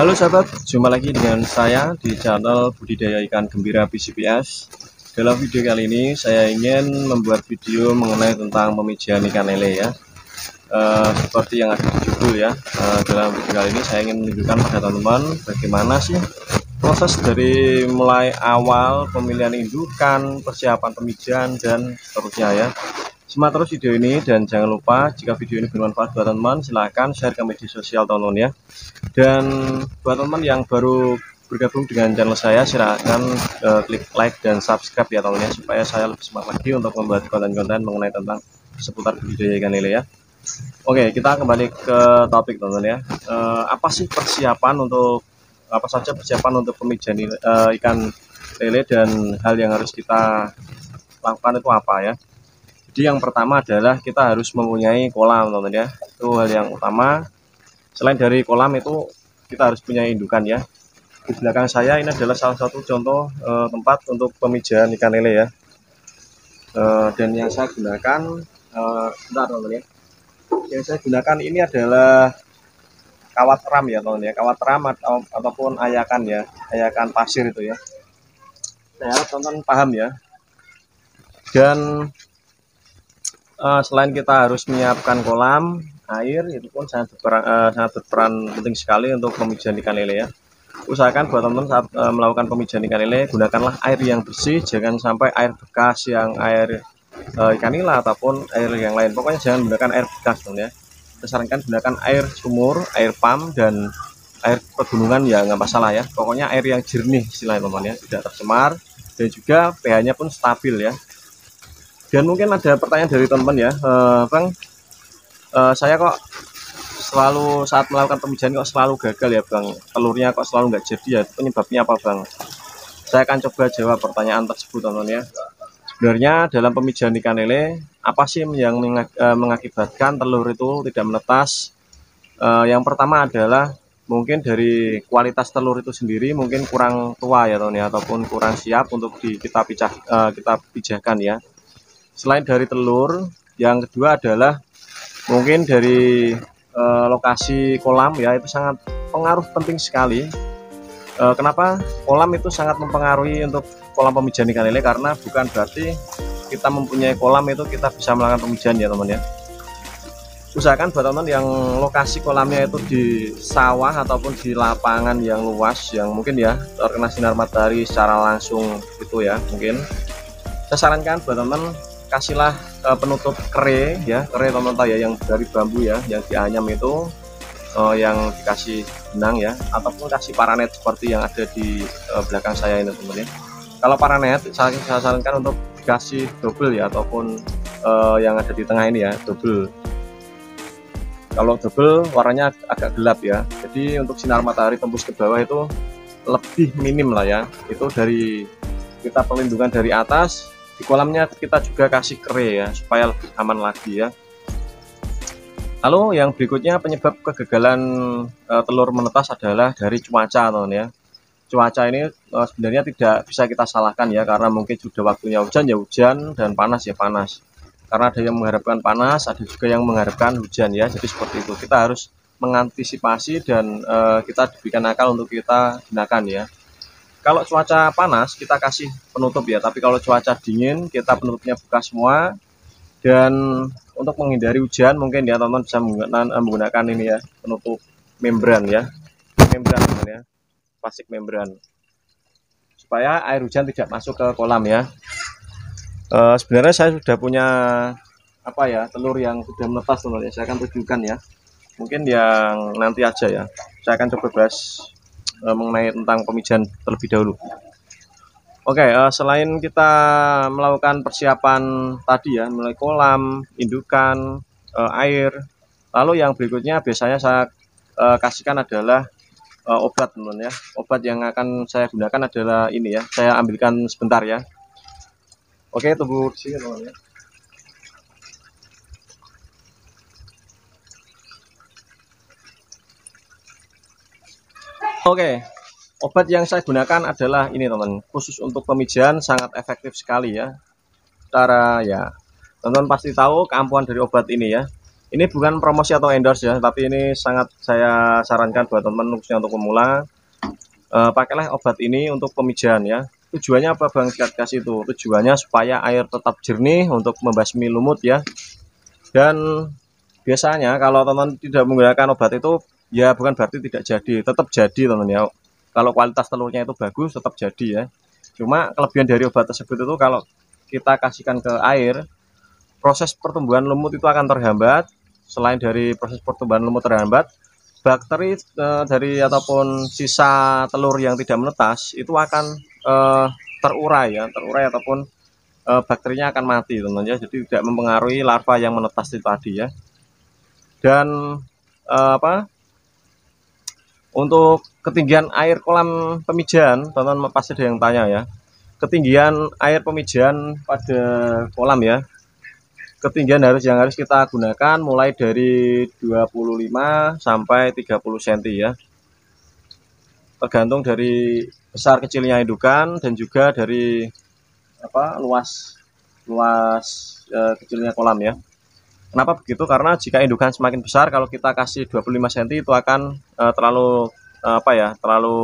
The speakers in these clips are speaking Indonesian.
Halo sahabat, jumpa lagi dengan saya di channel Budidaya Ikan Gembira BCPS. Dalam video kali ini saya ingin membuat video mengenai tentang pemijahan ikan lele ya. Seperti yang ada di judul ya. Dalam video kali ini saya ingin menunjukkan pada teman-teman bagaimana sih proses dari mulai awal pemilihan indukan, persiapan pemijahan dan seterusnya ya. Simak terus video ini dan jangan lupa jika video ini bermanfaat buat teman-teman silahkan share ke media sosial teman-teman ya. Dan buat teman-teman yang baru bergabung dengan channel saya silahkan klik like dan subscribe ya teman-teman ya, supaya saya lebih semangat lagi untuk membuat konten-konten mengenai tentang seputar budidaya ikan lele ya. Oke, kita kembali ke topik teman-teman ya. Apa sih persiapan untuk apa saja persiapan untuk pemijahan ikan lele dan hal yang harus kita lakukan itu apa ya. Jadi yang pertama adalah kita harus mempunyai kolam teman-teman ya, itu hal yang utama. Selain dari kolam itu kita harus punya indukan ya. Di belakang saya ini adalah salah satu contoh tempat untuk pemijahan ikan lele ya. Dan yang saya gunakan bentar teman-teman ya. Yang saya gunakan ini adalah kawat ram ya teman-teman ya, kawat ram ataupun ayakan ya, ayakan pasir itu ya. Saya harap teman-teman paham ya. Dan selain kita harus menyiapkan kolam, air itu pun sangat berperan penting sekali untuk pemijahan ikan lele ya. Usahakan buat teman-teman saat melakukan pemijahan ikan lele gunakanlah air yang bersih, jangan sampai air bekas yang air ikan nila ataupun air yang lain. Pokoknya jangan gunakan air bekas teman ya. Saya sarankan gunakan air sumur, air pam dan air pegunungan ya nggak masalah ya. Pokoknya air yang jernih istilahnya teman ya, tidak tercemar dan juga pH-nya pun stabil ya. Dan mungkin ada pertanyaan dari teman-teman ya, Bang, saya kok selalu saat melakukan pemijahan kok selalu gagal ya Bang, telurnya kok selalu nggak jadi ya, penyebabnya apa Bang? Saya akan coba jawab pertanyaan tersebut teman-teman ya. Sebenarnya dalam pemijahan ikan lele, apa sih yang mengakibatkan telur itu tidak menetas? Yang pertama adalah mungkin dari kualitas telur itu sendiri mungkin kurang tua ya teman ya, ataupun kurang siap untuk kita pijahkan ya. Selain dari telur, yang kedua adalah mungkin dari lokasi kolam ya, itu sangat pengaruh penting sekali. Kenapa kolam itu sangat mempengaruhi untuk kolam pemijahan ikan lele? Karena bukan berarti kita mempunyai kolam itu kita bisa melakukan pemijahan ya teman ya. Usahakan buat teman yang lokasi kolamnya itu di sawah ataupun di lapangan yang luas yang mungkin ya terkena sinar matahari secara langsung itu ya, mungkin saya sarankan buat teman kasihlah penutup kere ya, kere teman-teman ya, yang dari bambu ya, yang dianyam itu yang dikasih benang ya, ataupun kasih paranet seperti yang ada di belakang saya ini teman-teman ya. Kalau paranet saya sarankan untuk dikasih double ya, ataupun yang ada di tengah ini ya, double. Kalau double warnanya agak gelap ya, jadi untuk sinar matahari tembus ke bawah itu lebih minim lah ya. Itu dari kita pelindungan dari atas. Di kolamnya kita juga kasih kere ya, supaya lebih aman lagi ya. Lalu yang berikutnya penyebab kegagalan telur menetas adalah dari cuaca teman ya. Cuaca ini sebenarnya tidak bisa kita salahkan ya, karena mungkin sudah waktunya hujan ya hujan, dan panas ya panas. Karena ada yang mengharapkan panas, ada juga yang mengharapkan hujan ya. Jadi seperti itu, kita harus mengantisipasi dan kita diberikan akal untuk kita gunakan ya. Kalau cuaca panas kita kasih penutup ya, tapi kalau cuaca dingin kita penutupnya buka semua. Dan untuk menghindari hujan mungkin ya teman-teman bisa menggunakan ini ya, penutup membran ya, membran ya, plastik membran, supaya air hujan tidak masuk ke kolam ya. Sebenarnya saya sudah punya apa ya, telur yang sudah menetas teman-teman, saya akan tunjukkan ya, mungkin yang nanti aja ya. Saya akan coba bahas mengenai tentang pemijahan terlebih dahulu. Oke, selain kita melakukan persiapan tadi ya, mulai kolam, indukan, air, lalu yang berikutnya biasanya saya kasihkan adalah obat teman-teman ya. Obat yang akan saya gunakan adalah ini ya, saya ambilkan sebentar ya. Oke, tunggu di sini teman-teman ya. Oke, obat yang saya gunakan adalah ini teman, khusus untuk pemijahan sangat efektif sekali ya. Cara ya, teman-teman pasti tahu keampuhan dari obat ini ya. Ini bukan promosi atau endorse ya, tapi ini sangat saya sarankan buat teman-teman khususnya untuk pemula. Pakailah obat ini untuk pemijahan ya. Tujuannya apa Bang kasih itu? Tujuannya supaya air tetap jernih untuk membasmi lumut ya. Dan biasanya kalau teman tidak menggunakan obat itu ya bukan berarti tidak jadi, tetap jadi teman ya. Kalau kualitas telurnya itu bagus tetap jadi ya. Cuma kelebihan dari obat tersebut itu kalau kita kasihkan ke air, proses pertumbuhan lumut itu akan terhambat. Selain dari proses pertumbuhan lumut terhambat, bakteri dari ataupun sisa telur yang tidak menetas itu akan terurai ya, terurai ataupun bakterinya akan mati teman ya. Jadi tidak mempengaruhi larva yang menetas itu tadi ya. Dan untuk ketinggian air kolam pemijahan, teman-teman pasti ada yang tanya ya. Ketinggian air pemijahan pada kolam ya. Ketinggian yang harus kita gunakan mulai dari 25 sampai 30 cm ya. Tergantung dari besar kecilnya indukan dan juga dari luas kecilnya kolam ya. Kenapa begitu? Karena jika indukan semakin besar, kalau kita kasih 25 cm itu akan terlalu terlalu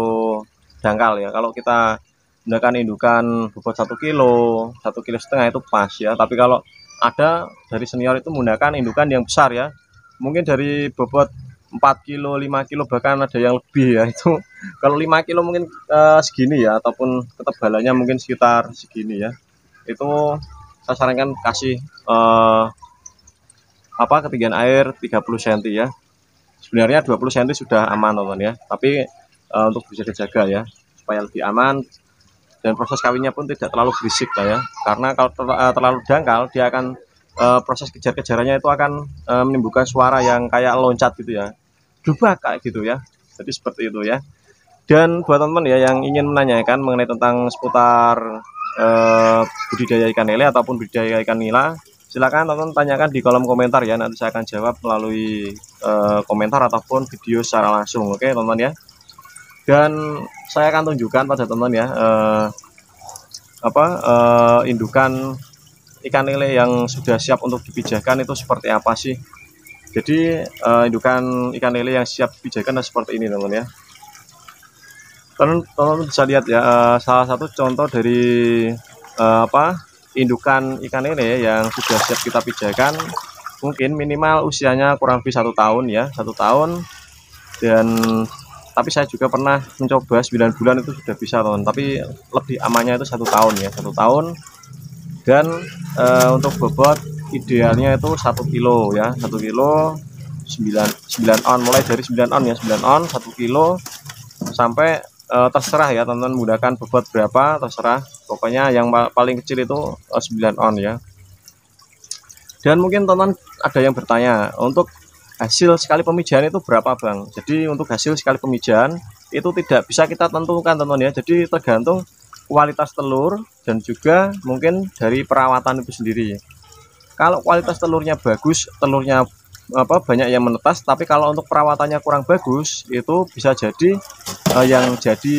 dangkal ya. Kalau kita gunakan indukan bobot 1 kilo, 1,5 kilo itu pas ya. Tapi kalau ada dari senior itu menggunakan indukan yang besar ya, mungkin dari bobot 4 kilo, 5 kilo, bahkan ada yang lebih ya. Itu kalau 5 kilo mungkin segini ya, ataupun ketebalannya mungkin sekitar segini ya. Itu saya sarankan kasih ketinggian air 30 cm ya. Sebenarnya 20 cm sudah aman teman ya, tapi untuk bisa dijaga ya supaya lebih aman, dan proses kawinnya pun tidak terlalu berisik lah ya, karena kalau terlalu dangkal dia akan proses kejar-kejarannya itu akan menimbulkan suara yang kayak loncat gitu ya, dubak kayak gitu ya. Jadi seperti itu ya. Dan buat teman-teman ya yang ingin menanyakan mengenai tentang seputar budidaya ikan lele ataupun budidaya ikan nila, silakan teman-teman tanyakan di kolom komentar ya, nanti saya akan jawab melalui komentar ataupun video secara langsung. Oke teman-teman ya. Dan saya akan tunjukkan pada teman ya indukan ikan lele yang sudah siap untuk dipijahkan itu seperti apa sih. Jadi indukan ikan lele yang siap dipijahkan seperti ini teman ya. Teman-teman bisa lihat ya, salah satu contoh dari indukan ikan lele yang sudah siap kita pijahkan, mungkin minimal usianya kurang lebih 1 tahun ya, 1 tahun. Dan tapi saya juga pernah mencoba 9 bulan itu sudah bisa teman, tapi lebih amannya itu 1 tahun ya, 1 tahun. Dan untuk bobot idealnya itu 1 kilo ya, 1 kilo 9 on, mulai dari 9 on ya, 9 on 1 kilo sampai terserah ya teman-teman menggunakan bobot berapa, terserah. Pokoknya yang paling kecil itu 9 on ya. Dan mungkin teman-teman ada yang bertanya, untuk hasil sekali pemijahan itu berapa Bang? Jadi untuk hasil sekali pemijahan itu tidak bisa kita tentukan teman-teman ya. Jadi tergantung kualitas telur dan juga mungkin dari perawatan itu sendiri. Kalau kualitas telurnya bagus, telurnya banyak yang menetas, tapi kalau untuk perawatannya kurang bagus, itu bisa jadi yang jadi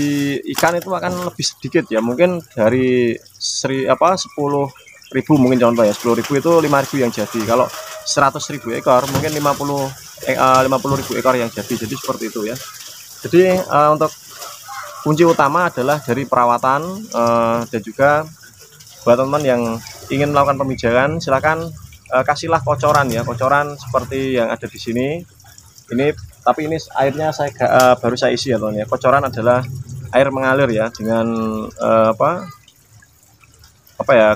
ikan itu akan lebih sedikit ya. Mungkin dari 10.000 mungkin contoh ya, 10.000 itu 5.000 yang jadi. Kalau 100.000 ekor mungkin 50.000 ekor yang jadi. Jadi seperti itu ya. Jadi untuk kunci utama adalah dari perawatan, dan juga buat teman-teman yang ingin melakukan pemijahan, silakan kasihlah kocoran ya, kocoran seperti yang ada di sini. Ini tapi ini airnya baru saya isi ya teman ya. Kocoran adalah air mengalir ya, dengan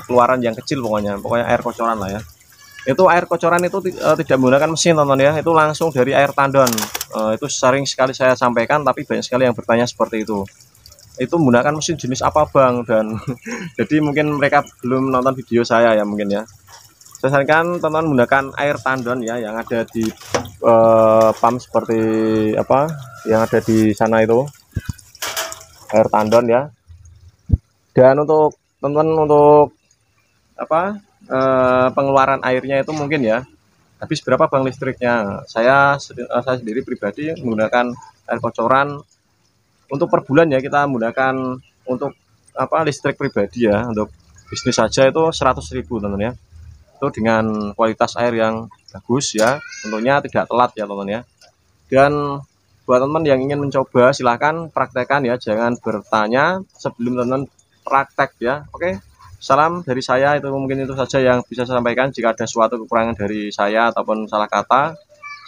keluaran yang kecil, pokoknya air kocoran lah ya. Itu air kocoran itu tidak menggunakan mesin teman ya, itu langsung dari air tandon. Itu sering sekali saya sampaikan, tapi banyak sekali yang bertanya seperti itu menggunakan mesin jenis apa Bang, dan jadi mungkin mereka belum nonton video saya ya mungkin ya. Saya sarankan teman-teman menggunakan air tandon ya, yang ada di pump seperti yang ada di sana, itu air tandon ya. Dan untuk teman-teman untuk pengeluaran airnya itu mungkin ya, habis berapa Bang listriknya. Saya sendiri pribadi menggunakan air kocoran untuk per bulan ya, kita menggunakan untuk listrik pribadi ya, untuk bisnis saja itu 100.000 teman ya. itu dengan kualitas air yang bagus ya, tentunya tidak telat ya teman-teman ya. Dan buat teman yang ingin mencoba silahkan praktekkan ya, jangan bertanya sebelum teman praktek ya. Oke, salam dari saya, itu mungkin itu saja yang bisa saya sampaikan. Jika ada suatu kekurangan dari saya ataupun salah kata,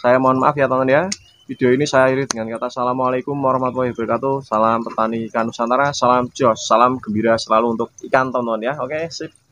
saya mohon maaf ya teman-teman ya. Video ini saya akhiri dengan kata assalamualaikum warahmatullahi wabarakatuh. Salam petani ikan Nusantara, salam jos, salam gembira selalu untuk ikan teman-teman ya. Oke, sip.